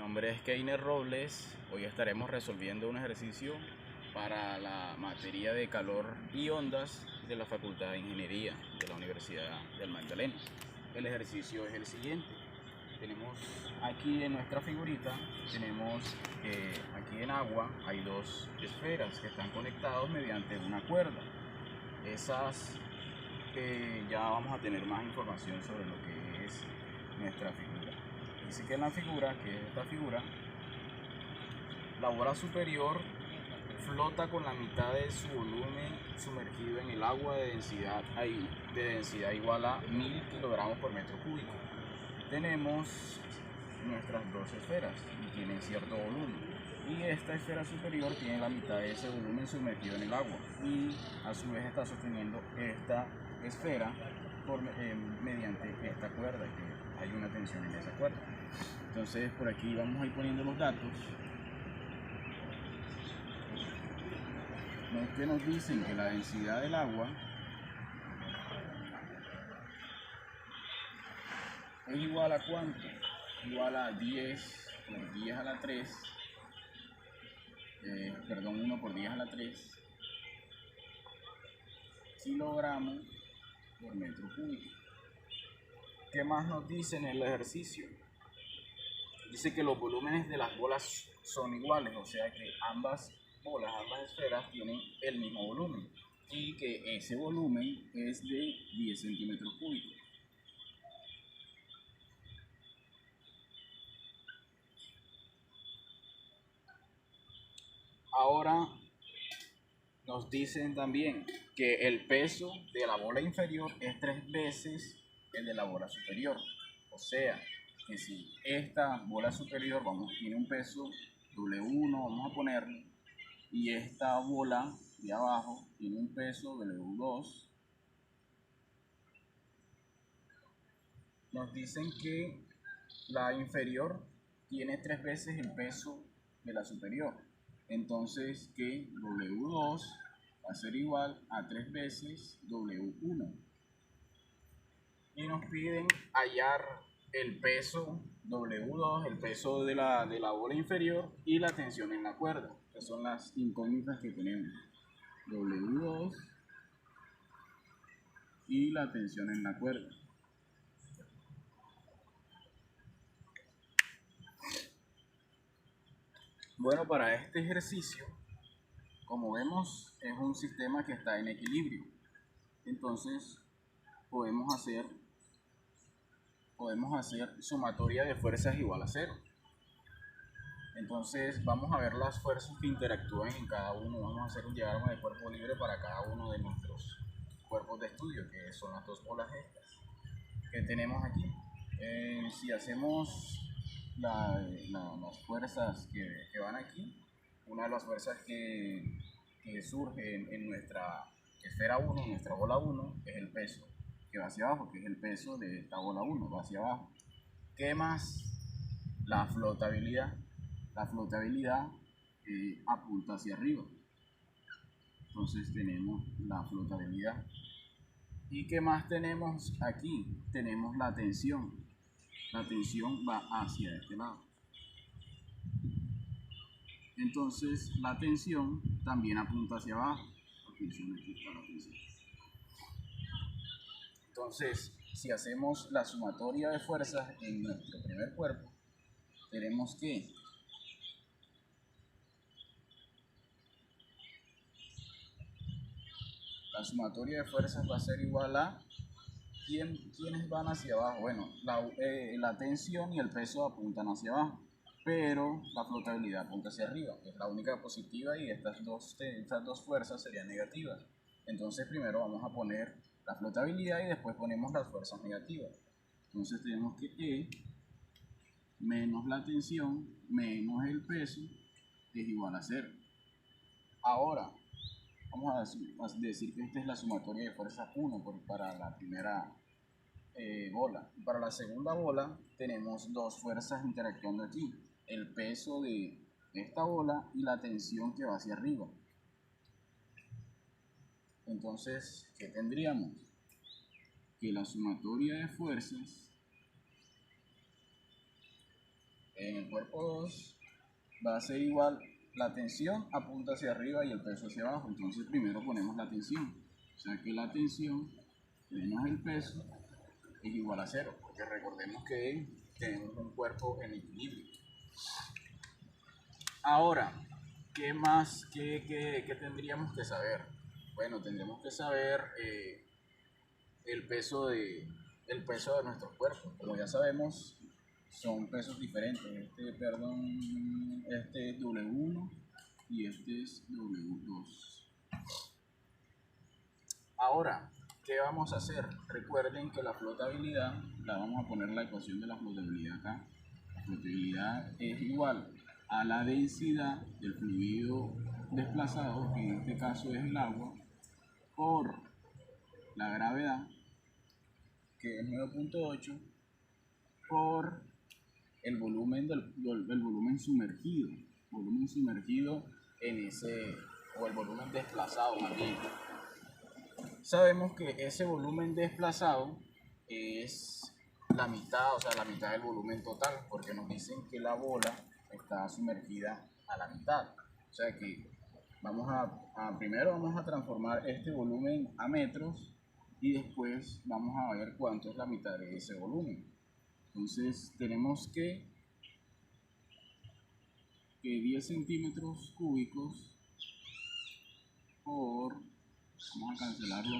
nombre es Keiner Robles. Hoy estaremos resolviendo un ejercicio para la materia de calor y ondas de la Facultad de Ingeniería de la Universidad del Magdalena. El ejercicio es el siguiente. Tenemos aquí en nuestra figurita, tenemos que aquí en agua hay dos esferas que están conectadas mediante una cuerda. Esas ya vamos a tener más información sobre lo que es nuestra figura. Dice que en la figura, que es esta figura, la bola superior flota con la mitad de su volumen sumergido en el agua de densidad igual a 1000 kilogramos por metro cúbico. Tenemos nuestras dos esferas y tienen cierto volumen. Y esta esfera superior tiene la mitad de ese volumen sumergido en el agua y a su vez está sosteniendo esta esfera mediante esta cuerda, que hay una tensión en esa cuerda. Entonces por aquí vamos a ir poniendo los datos. Que nos dicen que la densidad del agua es igual a ¿cuánto? Igual a 10 por 10 a la 3, 1 por 10 a la 3 kilogramos por metro cúbico. ¿Qué más nos dice en el ejercicio? Dice que los volúmenes de las bolas son iguales, o sea que ambas esferas tienen el mismo volumen y que ese volumen es de 10 centímetros cúbicos. Ahora nos dicen también que el peso de la bola inferior es 3 veces el de la bola superior. O sea, que si esta bola superior tiene un peso W1, vamos a ponerle, y esta bola de abajo tiene un peso W2, nos dicen que la inferior tiene 3 veces el peso de la superior. Entonces que W2 va a ser igual a 3 veces W1. Y nos piden hallar el peso W2, el peso de la bola inferior y la tensión en la cuerda, que son las incógnitas que tenemos. W2 y la tensión en la cuerda. Bueno, para este ejercicio, como vemos, es un sistema que está en equilibrio. Entonces, podemos hacer sumatoria de fuerzas igual a 0. Entonces, vamos a ver las fuerzas que interactúan en cada uno. Vamos a hacer un diagrama de cuerpo libre para cada uno de nuestros cuerpos de estudio, que son las dos bolas estas que tenemos aquí. Si hacemos las fuerzas que van aquí, una de las fuerzas que surge en nuestra esfera 1, en nuestra bola 1, es el peso que va hacia abajo, que es el peso de esta bola 1, va hacia abajo. ¿Qué más? La flotabilidad. La flotabilidad apunta hacia arriba. Entonces tenemos la flotabilidad. ¿Y qué más tenemos aquí? Tenemos la tensión. La tensión va hacia este lado. Entonces la tensión también apunta hacia abajo. Atención, aquí está la tensión. Entonces, si hacemos la sumatoria de fuerzas en nuestro primer cuerpo, tenemos que la sumatoria de fuerzas va a ser igual a ¿quiénes van hacia abajo? Bueno, la tensión y el peso apuntan hacia abajo, pero la flotabilidad apunta hacia arriba, que es la única positiva, y estas dos fuerzas serían negativas. Entonces primero vamos a poner la flotabilidad y después ponemos las fuerzas negativas. Entonces tenemos que E menos la tensión menos el peso es igual a 0. Ahora, vamos a decir que esta es la sumatoria de fuerzas 1 para la primera bola. Para la segunda bola tenemos dos fuerzas interactuando aquí. El peso de esta bola y la tensión que va hacia arriba. Entonces, ¿qué tendríamos? Que la sumatoria de fuerzas En el cuerpo 2 va a ser igual, la tensión apunta hacia arriba y el peso hacia abajo. Entonces primero ponemos la tensión. O sea que la tensión menos el peso es igual a 0. Porque recordemos que tenemos un cuerpo en equilibrio. Ahora, ¿qué más? ¿Qué tendríamos que saber? Bueno, tendremos que saber el peso de nuestros cuerpos. Como ya sabemos, son pesos diferentes. Este es W1 y este es W2. Ahora, ¿qué vamos a hacer? Recuerden que la flotabilidad, la vamos a poner la ecuación de la flotabilidad acá. La flotabilidad es igual a la densidad del fluido desplazado, que en este caso es el agua, por la gravedad, que es 9.8, por el volumen volumen sumergido en ese, o el volumen desplazado más bien. Sabemos que ese volumen desplazado es la mitad, o sea, la mitad del volumen total, porque nos dicen que la bola está sumergida a la mitad. O sea que primero vamos a transformar este volumen a metros y después vamos a ver cuánto es la mitad de ese volumen. Entonces tenemos que 10 centímetros cúbicos por, vamos a cancelarlo,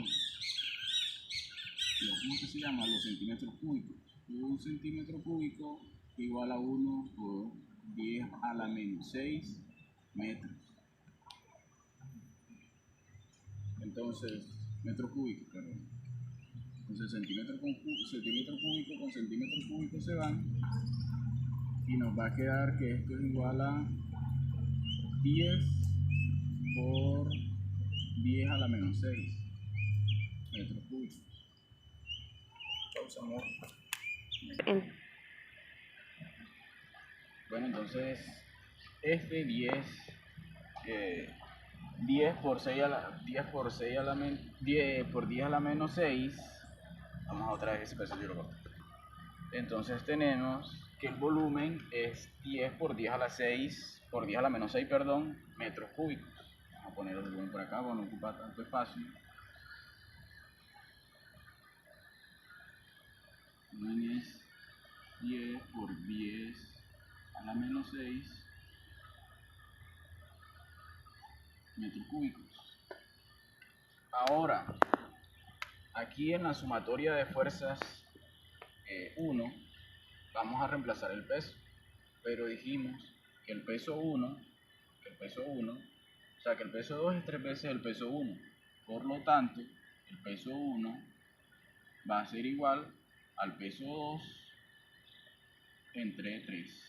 ¿cómo que se llama? Los centímetros cúbicos. Un centímetro cúbico igual a 1 por 10 a la menos 6 metros. Entonces, metro cúbico, perdón. Entonces, centímetro cúbico con centímetro cúbico se van y nos va a quedar que esto es igual a 10 por 10 a la menos 6 metros cúbicos. Pausa, amor. Bueno, entonces este 10 por 6 a la 10 por 6 a la 10 por 10 a la menos 6. Vamos a otra vez ese peso yo lo corto. Entonces tenemos que el volumen es 10 por 10 a la 6 por 10 a la menos 6, perdón, metros cúbicos. Vamos a poner el volumen por acá para no ocupar tanto espacio. El volumen es 10 por 10 a la menos 6 metros cúbicos. Ahora, aquí en la sumatoria de fuerzas 1, vamos a reemplazar el peso, pero dijimos que el peso 1, o sea que el peso 2 es 3 veces el peso 1, por lo tanto, el peso 1 va a ser igual al peso 2 entre 3.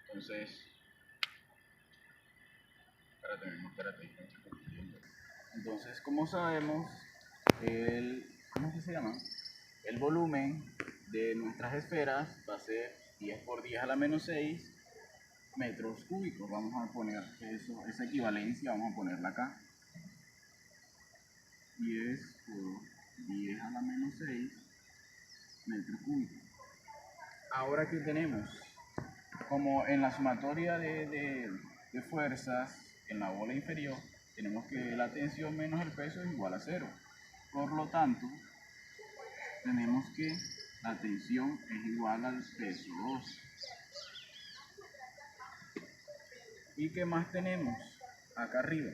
Entonces, espérate, entonces, como sabemos, ¿cómo que se llama? El volumen de nuestras esferas va a ser 10 por 10 a la menos 6 metros cúbicos. Vamos a poner esa equivalencia, vamos a ponerla acá. 10 por 10 a la menos 6 metros cúbicos. Ahora, ¿qué tenemos? Como en la sumatoria de fuerzas en la bola inferior, tenemos que la tensión menos el peso es igual a 0. Por lo tanto, tenemos que la tensión es igual al peso 2. ¿Y qué más tenemos? Acá arriba,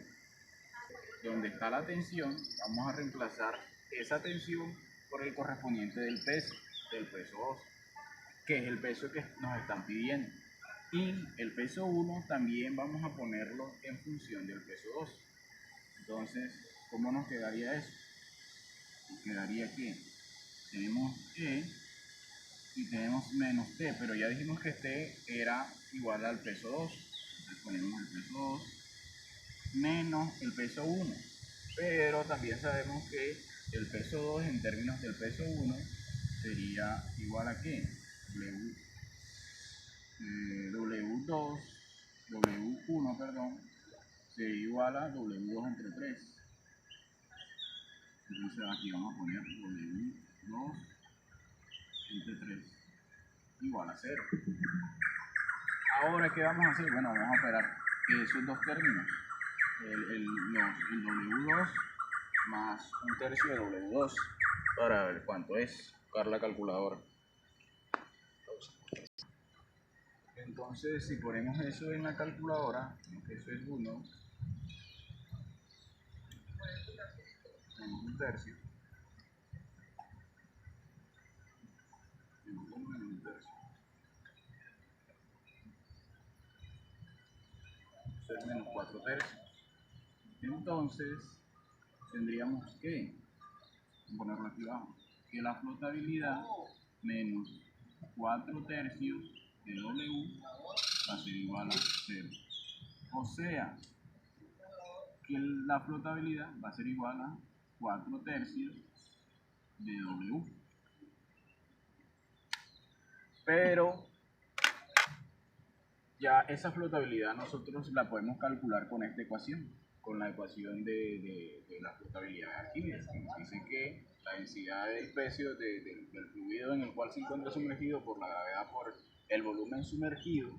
donde está la tensión, vamos a reemplazar esa tensión por el correspondiente del peso 2, que es el peso que nos están pidiendo. Y el peso 1 también vamos a ponerlo en función del peso 2. Entonces, ¿cómo nos quedaría eso? Nos quedaría que tenemos E y tenemos menos T, pero ya dijimos que T era igual al peso 2. Entonces ponemos el peso 2 menos el peso 1. Pero también sabemos que el peso 2 en términos del peso 1 sería igual a ¿qué? W2, W1, perdón, sería igual a W2 entre 3. Entonces aquí vamos a poner W2 entre 3. igual a 0. Ahora, ¿qué vamos a hacer? Bueno, vamos a operar esos dos términos, el W2 más un tercio de W2, para ver cuánto es, buscar la calculadora. Entonces, si ponemos eso en la calculadora, eso es 1, menos un tercio, menos 1 menos un tercio, eso es menos 4 tercios. Entonces, tendríamos que ponerlo aquí abajo, que la flotabilidad menos 4 tercios de W va a ser igual a 0. O sea, que la flotabilidad va a ser igual a 4 tercios de W. Pero ya esa flotabilidad nosotros la podemos calcular con esta ecuación, con la ecuación de la flotabilidad de Arquímedes, que nos dice que la densidad del peso del fluido en el cual se encuentra sumergido por la gravedad por el volumen sumergido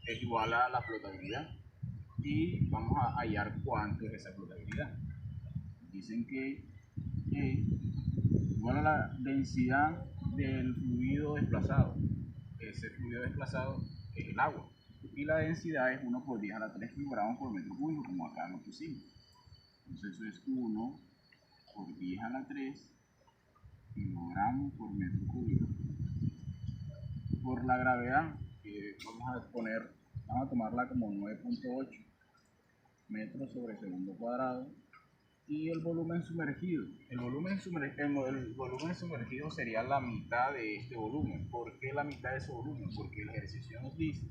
es igual a la flotabilidad. Y vamos a hallar cuánto es esa flotabilidad. Dicen que E igual a la densidad del fluido desplazado. Ese fluido desplazado es el agua. Y la densidad es 1 por 10 a la 3 kilogramos por metro cúbico, como acá lo pusimos. Entonces eso es 1 por 10 a la 3 kilogramos por metro cúbico. Por la gravedad, que vamos a tomarla como 9.8 metros sobre segundo cuadrado. Y el volumen sumergido. El volumen sumergido sería la mitad de este volumen. ¿Por qué la mitad de ese volumen? Porque el ejercicio nos dice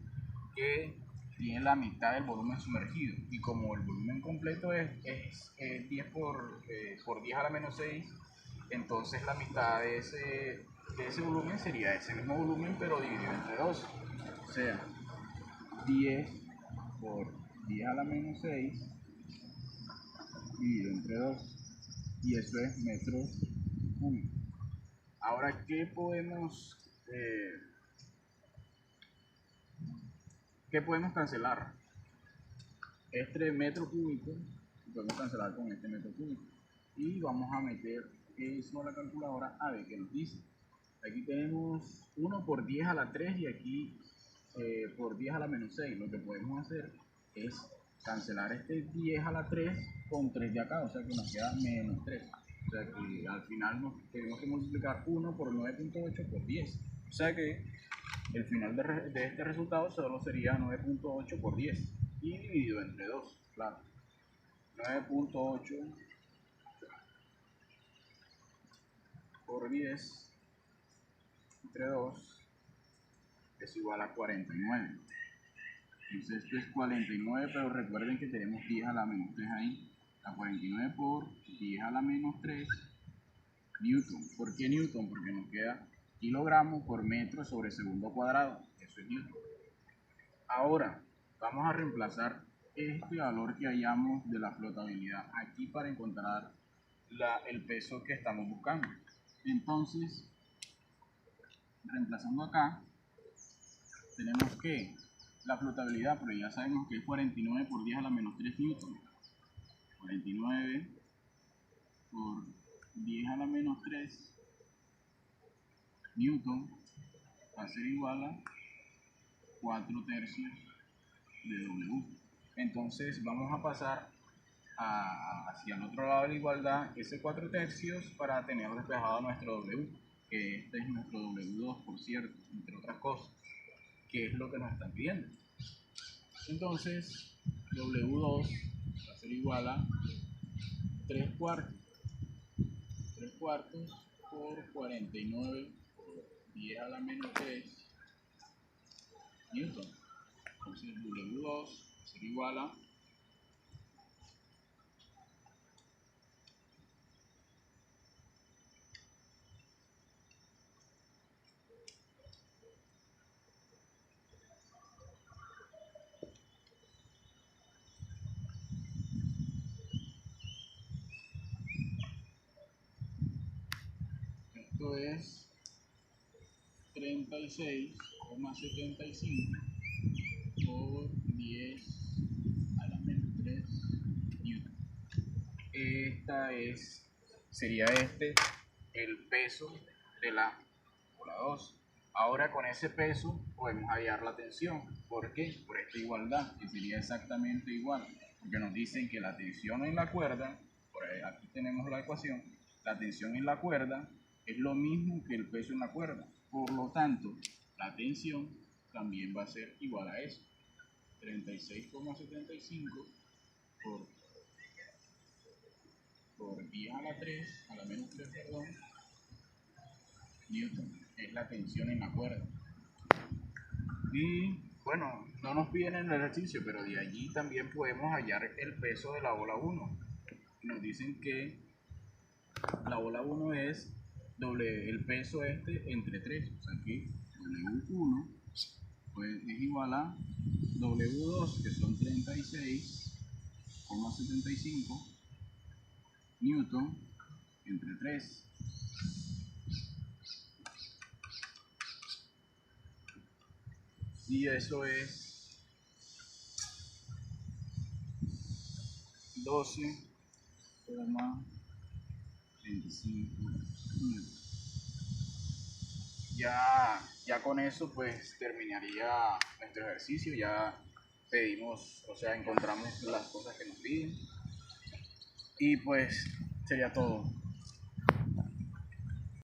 que tiene la mitad del volumen sumergido. Y como el volumen completo es 10 por 10 a la menos 6, entonces la mitad de ese volumen sería ese mismo volumen, pero dividido entre 2. O sea, 10 por 10 a la menos 6 dividido entre 2, y eso es metros cúbicos. Ahora, ¿qué podemos cancelar? Este metro cúbico lo podemos cancelar con este metro cúbico, y vamos a meter eso a la calculadora a ver qué nos dice. Aquí tenemos 1 por 10 a la 3 y aquí por 10 a la menos 6. Lo que podemos hacer es cancelar este 10 a la 3 con 3 de acá, o sea que nos queda menos 3. O sea que al final tenemos que multiplicar 1 por 9.8 por 10. O sea que el final de este resultado solo sería 9.8 por 10 y dividido entre 2, claro. 9.8 por 10 entre 2 es igual a 49. Entonces esto es 49, pero recuerden que tenemos 10 a la menos 3 ahí. A 49 por 10 a la menos 3 newton. ¿Por qué newton? Porque nos queda kilogramos por metro sobre segundo cuadrado. Eso es newton. Ahora vamos a reemplazar este valor que hallamos de la flotabilidad aquí para encontrar el peso que estamos buscando. Entonces, reemplazando acá, tenemos que la flotabilidad, pero ya sabemos que es 49 por 10 a la menos 3 newton. 49 por 10 a la menos 3 newton va a ser igual a 4 tercios de W. Entonces vamos a pasar hacia el otro lado de la igualdad ese 4 tercios para tener despejado nuestro W, que este es nuestro W2, por cierto, entre otras cosas, que es lo que nos están pidiendo. Entonces W2 va a ser igual a 3 cuartos. 3 cuartos por 49 por 10 a la menos 3 newton. Entonces W2 va a ser igual a 3 36,75 por 10 a la menos 3 newton. Sería el peso de la bola 2. Ahora con ese peso podemos hallar la tensión. ¿Por qué? Por esta igualdad, que sería exactamente igual. Porque nos dicen que la tensión en la cuerda, por ahí, aquí tenemos la ecuación, la tensión en la cuerda es lo mismo que el peso en la cuerda. Por lo tanto, la tensión también va a ser igual a eso. 36,75 por 10 a la 3, a la menos 3, perdón, newton, es la tensión en la cuerda. Y bueno, no nos piden en el ejercicio, pero de allí también podemos hallar el peso de la bola 1. Nos dicen que la bola 1 es el peso entre 3, o sea que W1 pues, es igual a W2, que son 36,75 newton entre 3. Y eso es 12,25 newton. Ya con eso pues terminaría nuestro ejercicio. Ya pedimos, o sea, encontramos las cosas que nos piden. Y pues sería todo.